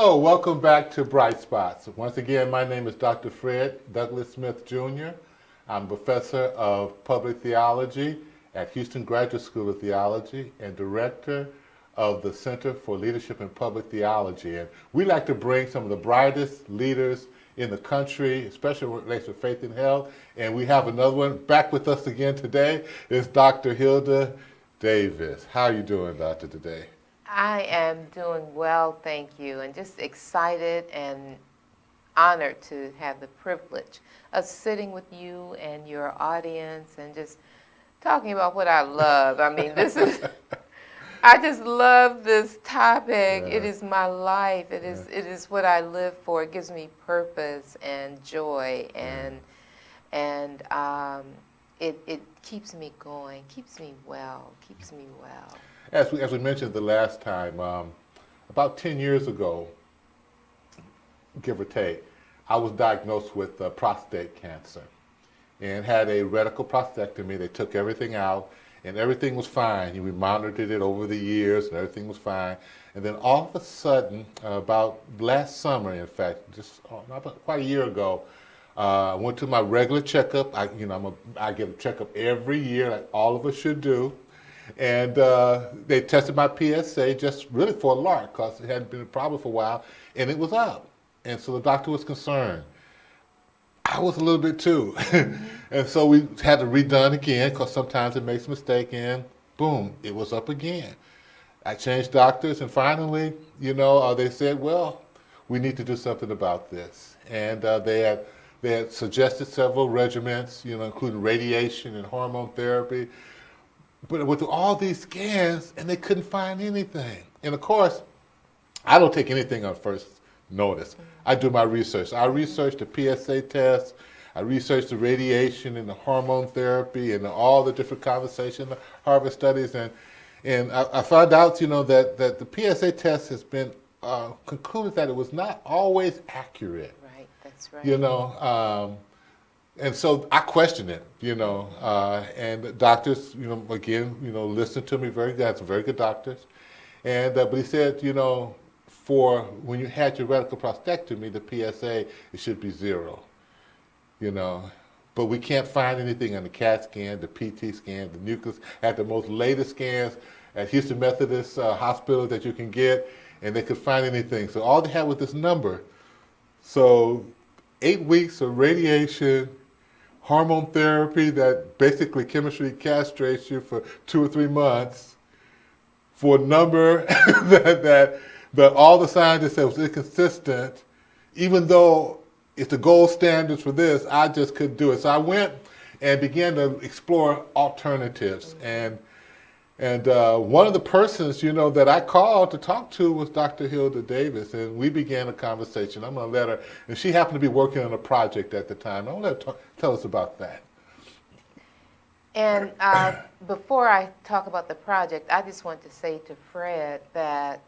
Hello, welcome back to Bright Spots. Once again, my name is Dr. Fred Douglas Smith Jr. I'm professor of public theology at Houston Graduate School of Theology and director of the Center for Leadership in Public Theology. And we like to bring some of the brightest leaders in the country, especially when it relates to faith and health. And we have another one back with us again today. It's Dr. Hilda Davis. How are you doing, Doctor, today? I am doing well, thank you, and just excited and honored to have the privilege of sitting with you and your audience and just talking about what I love. I mean, I just love this topic. Yeah. It is my life. It is what I live for. It gives me purpose and joy, and it keeps me going, keeps me well. As we mentioned the last time, about 10 years ago, give or take, I was diagnosed with prostate cancer and had a radical prostatectomy. They took everything out and everything was fine. We monitored it over the years and everything was fine. And then all of a sudden, about last summer, in fact, just about quite a year ago, I went to my regular checkup. I get a checkup every year, like all of us should do. And they tested my PSA just really for a lark because it hadn't been a problem for a while, and it was up. And so the doctor was concerned. I was a little bit too. And so we had to redone again because sometimes it makes a mistake, and boom, it was up again. I changed doctors, and finally, they said, well, we need to do something about this. And they had suggested several regimens, including radiation and hormone therapy. But with all these scans, and they couldn't find anything. And of course, I don't take anything on first notice. I do my research. I research the PSA test. I research the radiation and the hormone therapy and all the different conversations, the Harvard studies. And I found out, that the PSA test has been concluded that it was not always accurate. Right, that's right. And so I questioned it, and the doctors, again, listened to me very good. I had some very good doctors. And, but he said, for when you had your radical prostatectomy, the PSA, it should be 0, But we can't find anything on the CAT scan, the PT scan, the nucleus, at the most latest scans at Houston Methodist Hospital that you can get, and they could find anything. So all they had was this number. So 8 weeks of radiation, hormone therapy that basically chemistry castrates you for 2 or 3 months for a number that all the scientists said was inconsistent, even though it's the gold standards for this, I just couldn't do it. So I went and began to explore alternatives. And one of the persons, that I called to talk to was Dr. Hilda Davis, and we began a conversation. I'm going to let her, and she happened to be working on a project at the time. I'm going to let her tell us about that. And before I talk about the project, I just want to say to Fred that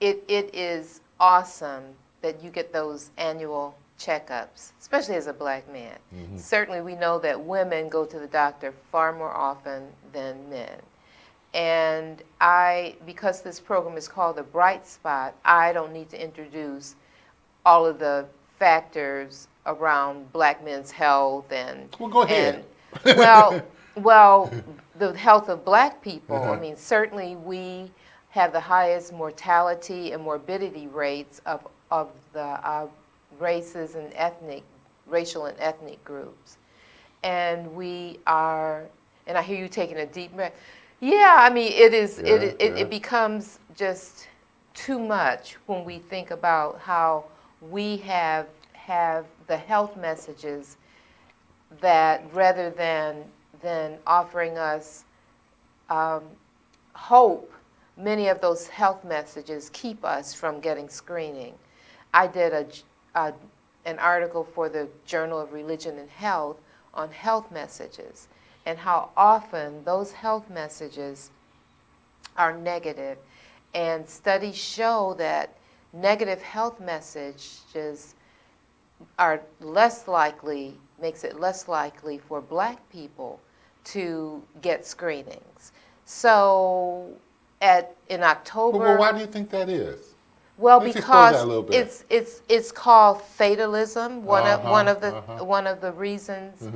it is awesome that you get those annual checkups, especially as a black man. Mm-hmm. Certainly we know that women go to the doctor far more often than men. And because this program is called The Bright Spot, I don't need to introduce all of the factors around black men's health and... Well, go ahead. Well, the health of black people, Uh-huh. I mean, certainly we have the highest mortality and morbidity rates of the races and racial and ethnic groups. And we are, and I hear you taking a deep breath. Yeah, I mean, it becomes just too much when we think about how we have the health messages that rather than offering us hope, many of those health messages keep us from getting screening. I did an article for the Journal of Religion and Health on health messages and how often those health messages are negative. And studies show that negative health messages makes it less likely for black people to get screenings. So in October... Well, why do you think that is? Well, Let's explore that because a little bit. it's called fatalism. Uh-huh. One of the reasons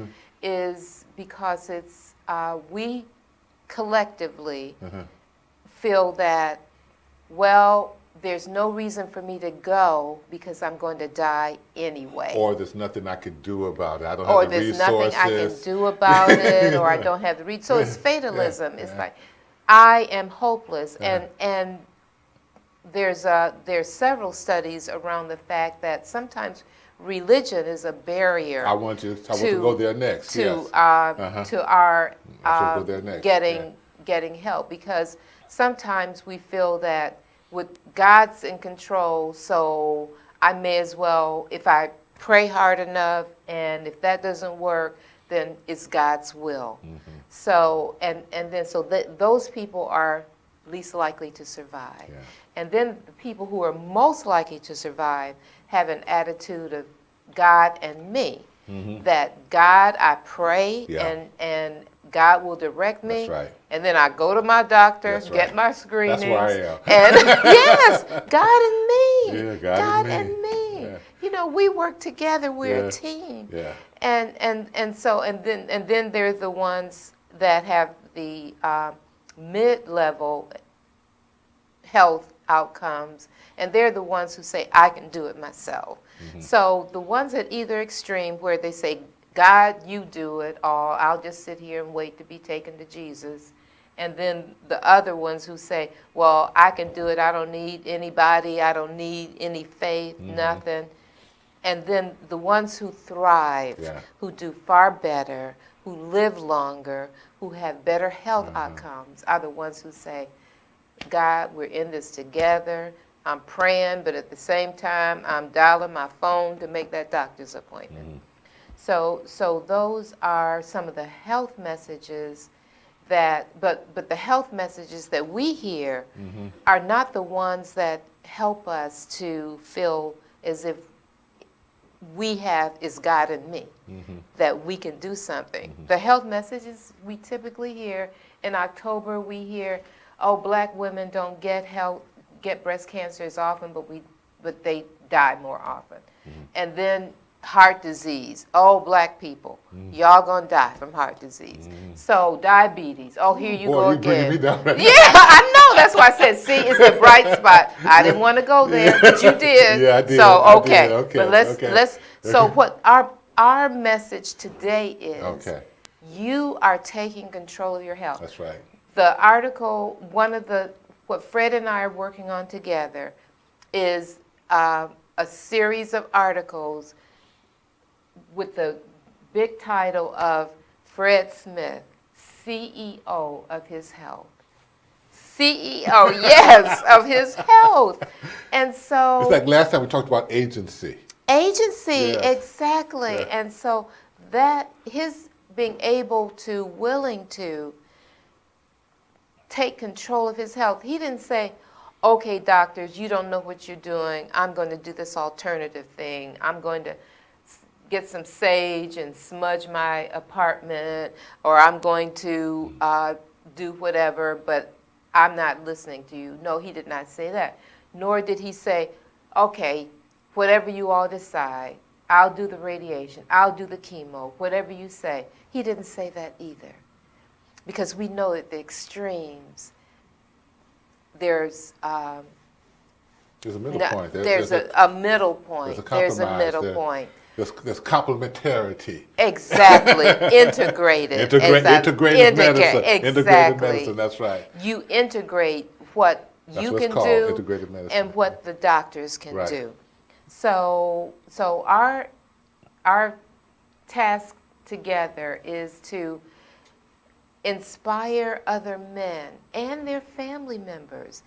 is because it's we collectively feel that, well, there's no reason for me to go because I'm going to die anyway. Or there's nothing I could do about it. I don't Or have the there's resources. nothing I can do about it, or I don't have the resources. So it's fatalism. It's like, I am hopeless. And there's several studies around the fact that sometimes religion is a barrier I want to go there next. to yes. to our I want to go there next. getting help, because sometimes we feel that with God's in control, so I may as well, if I pray hard enough, and if that doesn't work, then it's God's will. So those people are least likely to survive. Yeah. And then the people who are most likely to survive have an attitude of God and me. That God, I pray, Yeah. and God will direct me. That's right. And then I go to my doctor, That's get right. my screenings. That's where I am. And yes, God and me. Yeah, God and and me. Yeah. You know, we work together. We're Yeah. a team. Yeah. And then there's the ones that have the mid-level health outcomes, and they're the ones who say, I can do it myself. So the ones at either extreme, where they say, God, you do it, or I'll just sit here and wait to be taken to Jesus. And then the other ones who say, well, I can do it, I don't need anybody, I don't need any faith, nothing. And then the ones who thrive, Yeah. who do far better, who live longer, who have better health outcomes, are the ones who say, God, we're in this together. I'm praying, but at the same time, I'm dialing my phone to make that doctor's appointment. So those are some of the health messages but the health messages that we hear are not the ones that help us to feel as if is God in me, that we can do something. The health messages we typically hear, in October we hear, oh, black women don't get breast cancer as often, but they die more often. And then heart disease, oh, black people, y'all gonna die from heart disease. So diabetes, oh, here you go Boy, you're bringing again. me down right Yeah, I know. That's why I said, see, it's the bright spot. I didn't want to go there, but you did. Yeah, I did. So I okay, did. Okay, but let's okay. So what our message today is, Okay. you are taking control of your health. That's right. The article, what Fred and I are working on together is a series of articles with the big title of Fred Smith, CEO of his health. CEO, yes, of his health. And so It's like last time we talked about agency. agency, Yes. exactly. Yeah. And so that his being able to, willing to take control of his health. He didn't say, okay, doctors, you don't know what you're doing. I'm going to do this alternative thing. I'm going to get some sage and smudge my apartment, or I'm going to do whatever, but I'm not listening to you. No, he did not say that. Nor did he say, okay, whatever you all decide, I'll do the radiation, I'll do the chemo, whatever you say. He didn't say that either. Because we know at the extremes, there's a middle point. there's a middle point. There's a There's a compromise. middle point. There's complementarity. Exactly. Integrated. Integrated medicine. Exactly. Integrated medicine, that's right. You integrate what That's you what it's can called, do integrated medicine. and what the doctors can Right. do. So our task together is to inspire other men and their family members,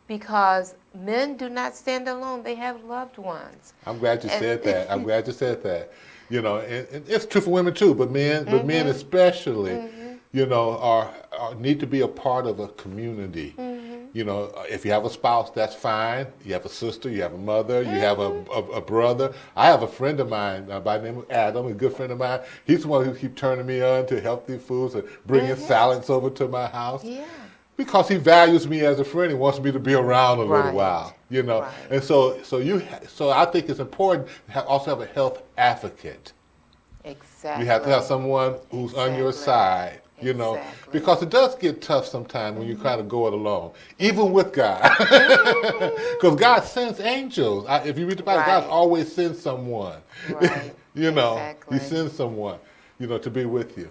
because men do not stand alone. They have loved ones. I'm glad you said that. I'm glad you said that. You know, and it's true for women too, but men especially, you know, are need to be a part of a community. You know, if you have a spouse, that's fine. You have a sister, you have a mother, you have a brother. I have a friend of mine by the name of Adam, a good friend of mine. He's the one who keeps turning me on to healthy foods and bringing salads over to my house. Yeah. Because he values me as a friend. He wants me to be around a little Right. while, you know. Right. And so I think it's important to also have a health advocate. Exactly. You have to have someone who's on your Exactly. side, you know, Exactly. because it does get tough sometimes when you kind of go it alone, even with God. Because God sends angels. If you read the Bible, God Right. always sends someone. Right. You know, Exactly. He sends someone, you know, to be with you.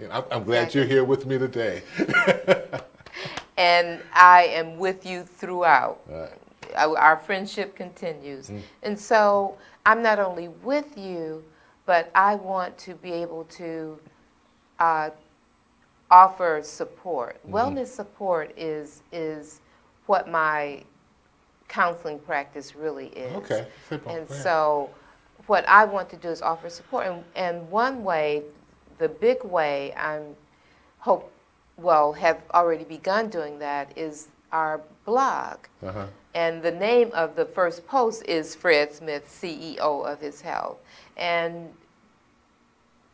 You know, I'm glad Exactly. you're here with me today. And I am with you throughout. Right. Our friendship continues. And so I'm not only with you, but I want to be able to offer support. Wellness support is what my counseling practice really is. Okay. Simple. And Yeah. so what I want to do is offer support. And one way, the big way have already begun doing that is our blog. Uh-huh. And the name of the first post is Fred Smith, CEO of His Health. And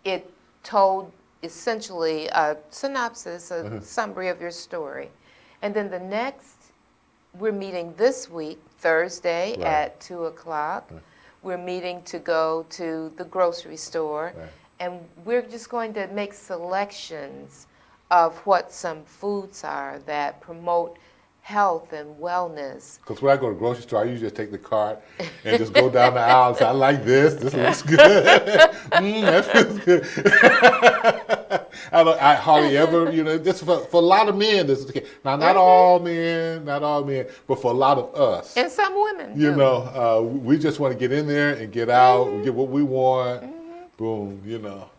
it told essentially a synopsis, a summary of your story. And then the next, we're meeting this week, Thursday Right. at 2 o'clock. We're meeting to go to the grocery store. Right. And we're just going to make selections of what some foods are that promote health and wellness. Because when I go to the grocery store, I usually just take the cart and just go down the aisle and say, I like this. This looks good. That feels good. I hardly ever, you know, this for a lot of men, this is the case. Now, not all men, but for a lot of us. And some women, You too. know, we just want to get in there and get out, we get what we want, boom, you know.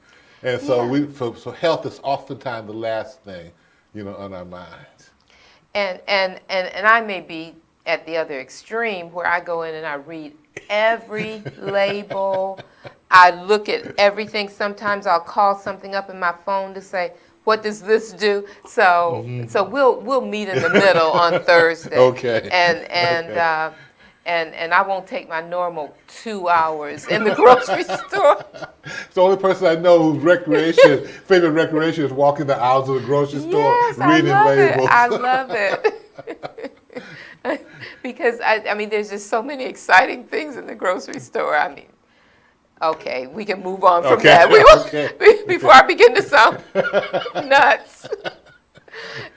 And so Yeah. so health is oftentimes the last thing, you know, on our minds. And I may be at the other extreme where I go in and I read every label. I look at everything. Sometimes I'll call something up in my phone to say, what does this do? So we'll meet in the middle on Thursday. Okay. And I won't take my normal 2 hours in the grocery store. It's the only person I know whose favorite recreation is walking the aisles of the grocery store Yes, reading I love labels. it. I love it. Because, I mean, there's just so many exciting things in the grocery store. I mean, okay, we can move on from Okay, that. okay. Before I begin to sound nuts.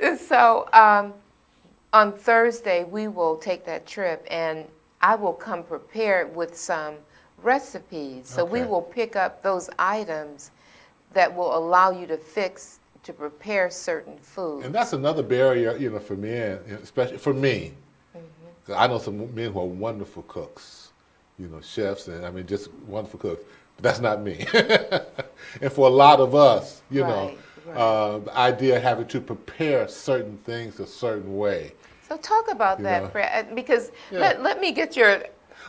And so on Thursday, we will take that trip, and I will come prepared with some recipes. So we Okay. will pick up those items that will allow you to prepare certain foods. And that's another barrier, you know, for men, especially for me. 'Cause I know some men who are wonderful cooks, you know, chefs, and I mean, just wonderful cooks. But that's not me. And for a lot of us, you know, Right. the idea of having to prepare certain things a certain way. So talk about You that, know. Fred, because Yeah. let me get your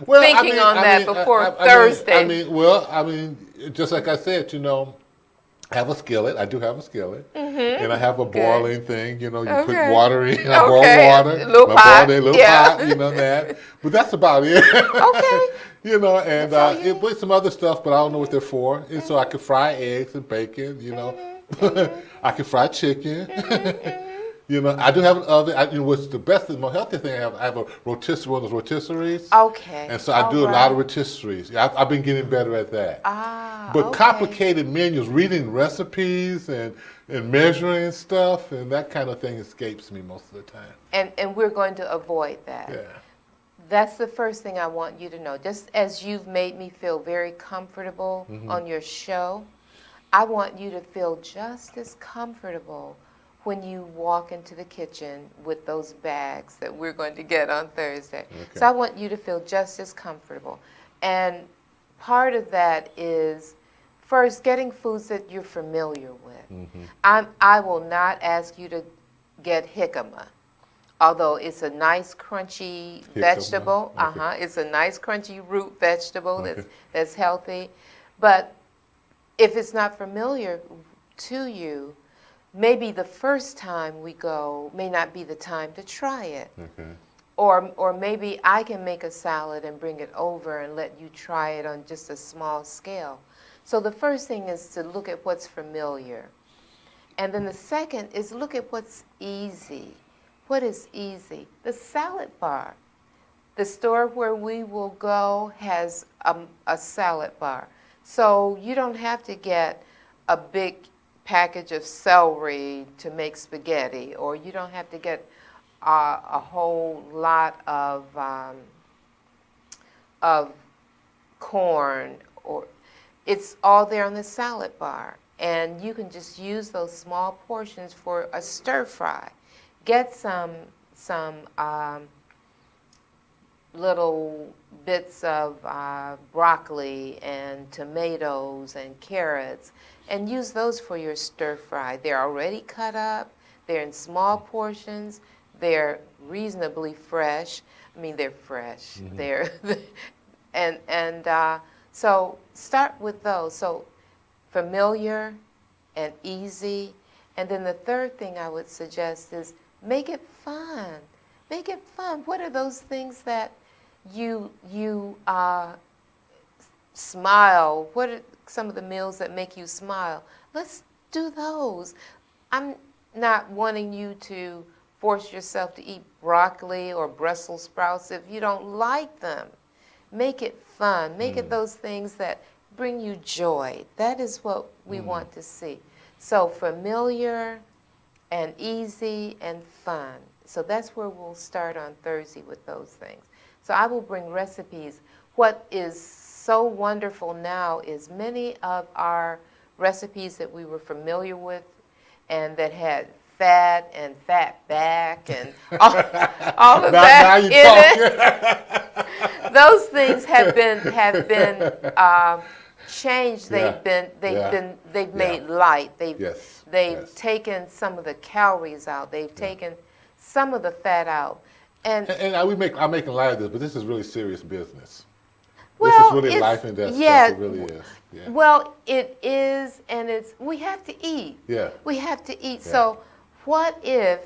Well, thinking on that before Thursday. I mean, just like I said, you know, I have a skillet. I do have a skillet, and I have a boiling thing. You know, you put Okay. water in. I boil Okay. water. Little I pot. boil it, little Yeah. pot. You know that. But that's about it. Okay. You know, and That's all you it put some other stuff, but I don't know what they're for. And so I could fry eggs and bacon. You know, I can fry chicken. You know, I do have an oven. You know, what's the best, the most healthy thing I have a rotisserie, one of those rotisseries. Okay. And so I do a lot of rotisseries. I've been getting better at that. But okay. complicated menus, reading recipes and measuring stuff and that kind of thing escapes me most of the time. And we're going to avoid that. Yeah. That's the first thing I want you to know. Just as you've made me feel very comfortable on your show, I want you to feel just as comfortable when you walk into the kitchen with those bags that we're going to get on Thursday. Okay. So I want you to feel just as comfortable. And part of that is first getting foods that you're familiar with. I will not ask you to get jicama, although it's a nice crunchy vegetable. Okay. It's a nice crunchy root vegetable that's healthy. But if it's not familiar to you, maybe the first time we go may not be the time to try it. Okay. Or maybe I can make a salad and bring it over and let you try it on just a small scale. So the first thing is to look at what's familiar. And then the second is look at what's easy. What is easy? The salad bar. The store where we will go has a salad bar. So you don't have to get a big package of celery to make spaghetti, or you don't have to get a whole lot of corn, or it's all there on the salad bar. And you can just use those small portions for a stir fry. Get some little bits of broccoli and tomatoes and carrots, and use those for your stir fry. They're already cut up, they're in small portions, they're reasonably fresh. I mean, they're fresh. Mm-hmm. They're so start with those. So familiar and easy. And then the third thing I would suggest is make it fun. Make it fun. What are those things that you smile? What are some of the meals that make you smile? Let's do those. I'm not wanting you to force yourself to eat broccoli or Brussels sprouts if you don't like them. Make it fun. Make it those things that bring you joy. That is what we want to see. So familiar and easy and fun. So that's where we'll start on Thursday with those things. So I will bring recipes. What is so wonderful now is many of our recipes that we were familiar with and that had fat and fat back and all of that in it. Those things have been changed. They've made light. They've taken some of the calories out. They've taken some of the fat out. And I'm making light of this, but this is really serious business. Well, this is really life and death stuff. It really is. Yeah. Well, it is, and we have to eat. Yeah. We have to eat. Yeah. So what if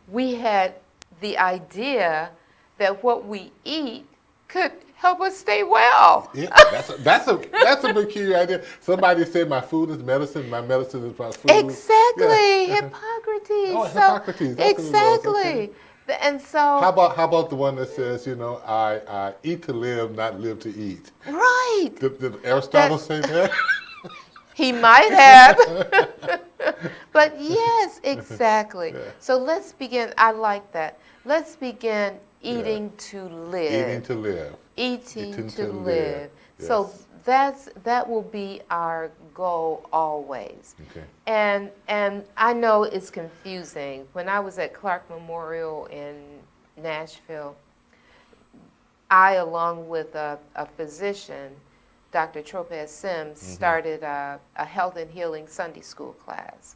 we had the idea that what we eat could help us stay well? Yeah, that's a peculiar idea. Somebody said my food is medicine, my medicine is my food. Exactly, Yeah. Hippocrates. Oh, Hippocrates. That's what it was. Exactly. Okay. And so How about the one that says, I eat to live, not live to eat? right. Did Aristotle say that? He might have. But yes, exactly. Yeah. So let's begin. I like that. Let's begin eating to live. Eating to live. Eating to live. live. So Yes. that will be our goal always. Okay. And I know it's confusing. When I was at Clark Memorial in Nashville, I, along with a physician, Dr. Tropez Sims, started a health and healing Sunday school class.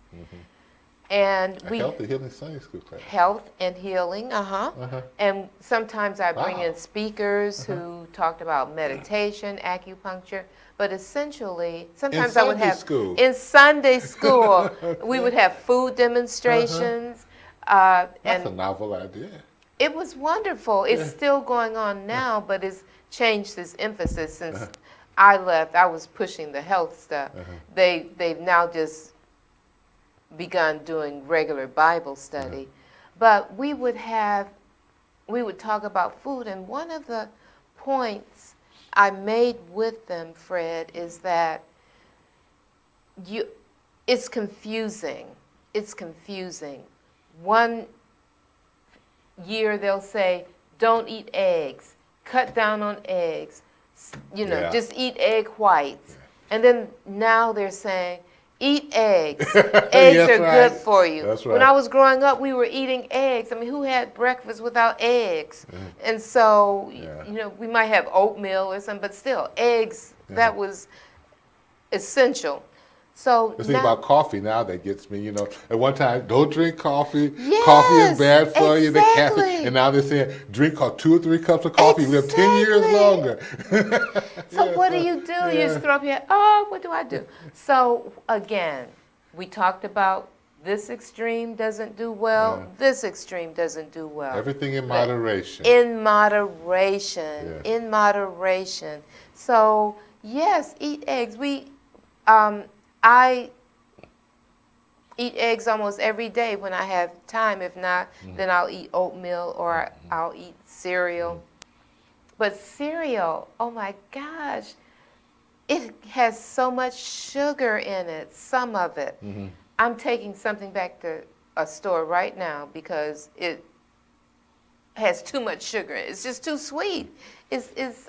And A health and healing Sunday school class. health and healing, and sometimes I bring Wow. in speakers who talked about meditation, acupuncture, but essentially, sometimes I would Sunday have school. in Sunday school we would have food demonstrations, That's and a novel idea. it was wonderful. It's still going on now, but it's changed its emphasis since I left. I was pushing the health stuff. They've now just begun doing regular Bible study. But we would talk about food, and one of the points I made with them, Fred, is that it's confusing. It's confusing. One year they'll say, don't eat eggs, cut down on eggs, just eat egg whites. And then now they're saying, eat eggs. Eggs That's are right. good for you. That's When right. I was growing up, we were eating eggs. I mean, who had breakfast without eggs? And so, we might have oatmeal or something, but still, eggs, that was essential. So The thing now, about coffee now that gets me, at one time, don't drink coffee. Yes, Coffee is bad for you. The exactly. caffeine. And now they're saying, drink 2 or 3 cups of coffee. You live 10 years Exactly. longer. So what do? You just throw up your head, what do I do? So again, we talked about this extreme doesn't do well, this extreme doesn't do well. Everything in moderation. In moderation, Yeah. in moderation. So eat eggs almost every day when I have time. If not, then I'll eat oatmeal or I'll eat cereal. But cereal, oh my gosh, it has so much sugar in it, some of it. I'm taking something back to a store right now because it has too much sugar. It's just too sweet.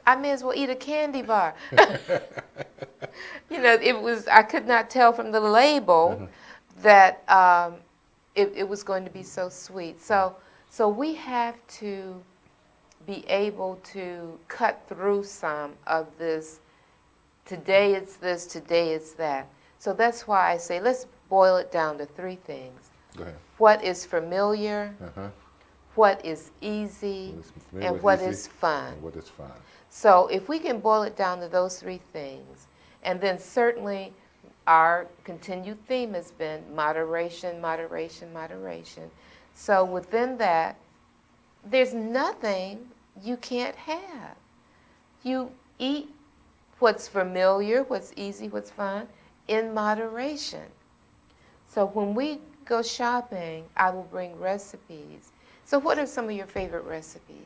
I may as well eat a candy bar. I could not tell from the label that it was going to be so sweet. So we have to be able to cut through some of this. Today it's this, today it's that. So that's why I say let's boil it down to three things. Go ahead. What is familiar, what is easy, and what is fun. And what is fun. So if we can boil it down to those three things, and then certainly our continued theme has been moderation, moderation, moderation. So within that, there's nothing you can't have. You eat what's familiar, what's easy, what's fun, in moderation. So when we go shopping, I will bring recipes. So what are some of your favorite recipes?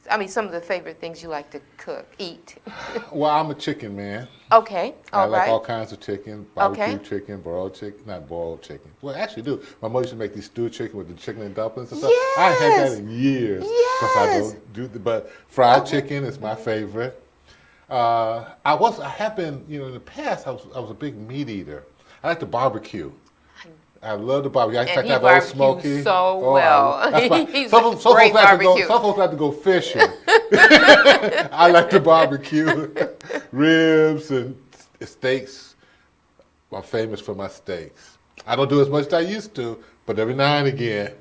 I mean, some of the favorite things you like to cook, eat. Well, I'm a chicken man. Okay, I all like right. all kinds of chicken, barbecue Okay. chicken, broiled chicken, not boiled chicken. Well, I actually do. My mother used to make these stewed chicken with the chicken and dumplings and stuff. I ain't had that in years. Because I Yes. don't do but fried Okay. chicken is my favorite. I have been, in the past, I was a big meat eater. I like to barbecue. I love the barbecue. In fact, he I have Old barbecues Smoky. so well. That's my, He's some a folks great like to go. barbecue. Some folks like to go fishing. I like to barbecue ribs and steaks. I'm famous for my steaks. I don't do as much as I used to, but every now and again,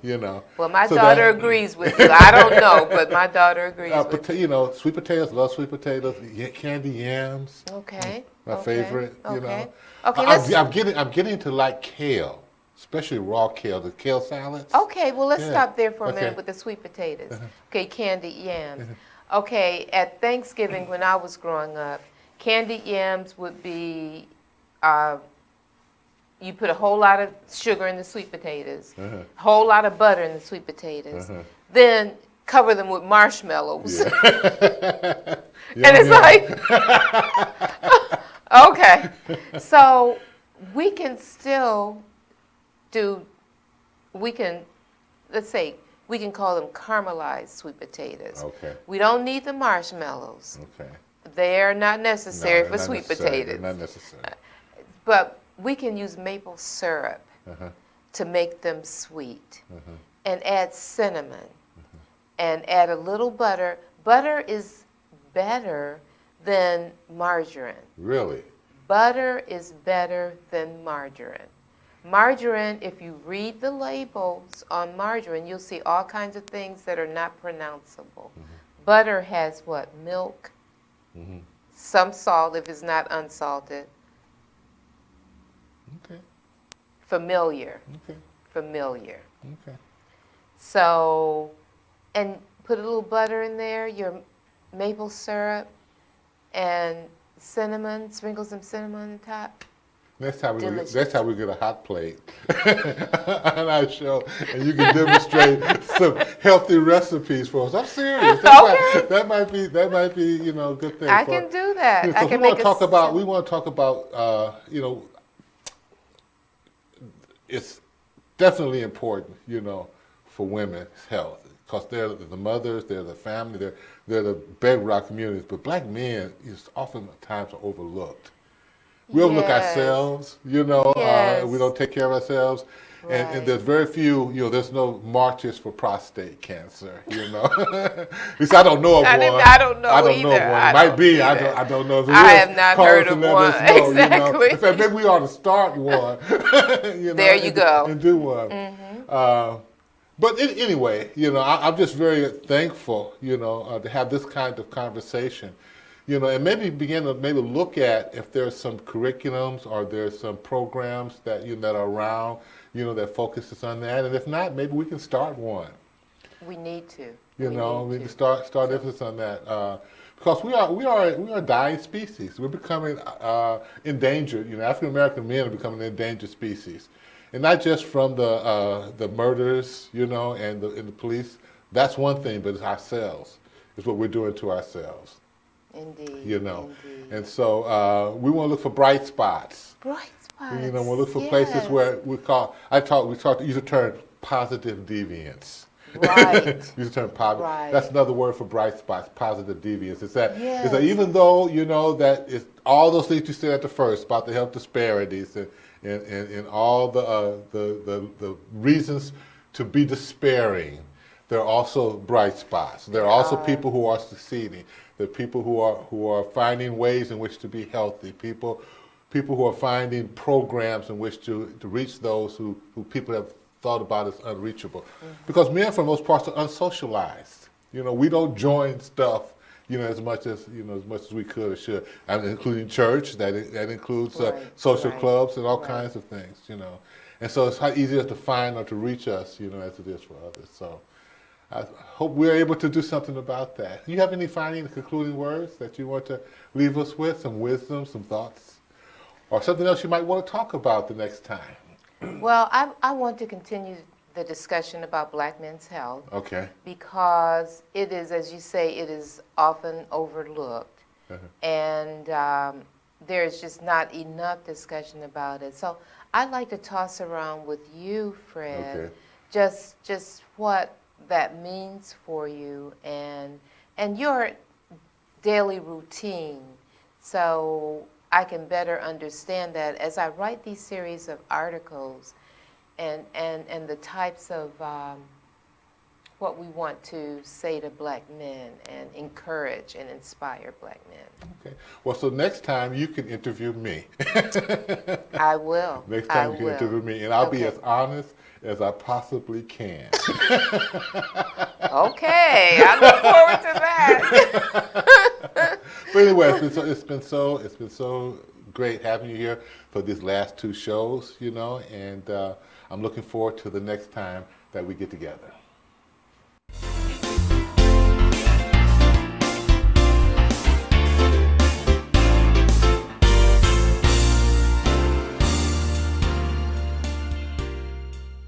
Well, my So daughter agrees with you. I don't know, but my daughter agrees with you. Sweet potatoes. Love sweet potatoes. Candy yams. Okay. My okay, favorite. Okay. Okay. I'm getting to like kale, especially raw kale. The kale salads. Okay, well, let's Yeah. stop there for a minute Okay. with the sweet potatoes. Okay, candied yams. Okay, at Thanksgiving when I was growing up, candied yams would be, you put a whole lot of sugar in the sweet potatoes, a whole lot of butter in the sweet potatoes, then cover them with marshmallows. And it's like, okay. So we can still let's say, we can call them caramelized sweet potatoes. Okay. We don't need the marshmallows. Okay. They're not necessary No, for they're not sweet necessary. potatoes. They're not necessary. But we can use maple syrup Uh-huh. to make them sweet and add cinnamon and add a little butter. Butter is better than margarine. Really? Butter is better than margarine. Margarine, if you read the labels on margarine, you'll see all kinds of things that are not pronounceable. Butter has what? Milk, some salt if it's not unsalted. Okay. Familiar. Okay. Familiar. Okay. So, and put a little butter in there, your maple syrup, and cinnamon, sprinkle some cinnamon on the top. Next time Delicious. we get a hot plate on our show, and you can demonstrate some healthy recipes for us. I'm serious. That might be a good thing. I can do that. I Because can we make want to talk about it's definitely important for women's health because they're the mothers, they're the family, they're the bedrock communities. But black men is oftentimes overlooked. We overlook Yes. ourselves, Yes. we don't take care of ourselves. And Right. there's very few, there's no marches for prostate cancer, At least I don't know of one. I don't know I don't either. know of one. I It might don't be. either. I don't know if it I is. have not Call heard us of and let one. us know, Exactly. In fact, maybe we ought to start one. There you go. And do one. But anyway, I'm just very thankful, to have this kind of conversation. And maybe begin to look at if there's some curriculums or there's some programs that that are around, that focuses on that. And if not, maybe we can start one. We need to. We need can to. start emphasis on that because we are a dying species. We're becoming endangered. African American men are becoming an endangered species, and not just from the murders, you know, and the police. That's one thing, but it's ourselves. It's what we're doing to ourselves, Indeed. you know. Indeed. And so we want to look for bright spots. Bright spots. You know, we'll look for places where we use the term positive deviance. Right. Use the term positive. Right. That's another word for bright spots, positive deviance. It's that, Yes. it's that even though, you know, that it's all those things you said at the first about the health disparities and all the reasons to be despairing, there are also bright spots. There are also people who are succeeding. There are people who are finding ways in which to be healthy. People who are finding programs in which to reach those who people have thought about as unreachable. Because men, for the most part, are unsocialized. You know, we don't join stuff, you know, as much as we could or should. I mean, including church. That includes social clubs and all kinds of things. You know, and so it's how easier to find or to reach us, you know, as it is for others. So I hope we're able to do something about that. Do you have any final concluding words that you want to leave us with? Some wisdom, some thoughts, or something else you might want to talk about the next time? Well, I want to continue the discussion about Black men's health. Okay. Because it is, as you say, it is often overlooked. And there's just not enough discussion about it. So I'd like to toss around with you, Fred, just what that means for you and your daily routine, so I can better understand that as I write these series of articles and the types of what we want to say to Black men and encourage and inspire Black men. Okay. Well, so next time you can interview me. I will. Next time you can interview me, and I'll be as honest as I possibly can. Okay, I look forward to that. But anyway, it's been so great having you here for these last two shows, you know, and I'm looking forward to the next time that we get together.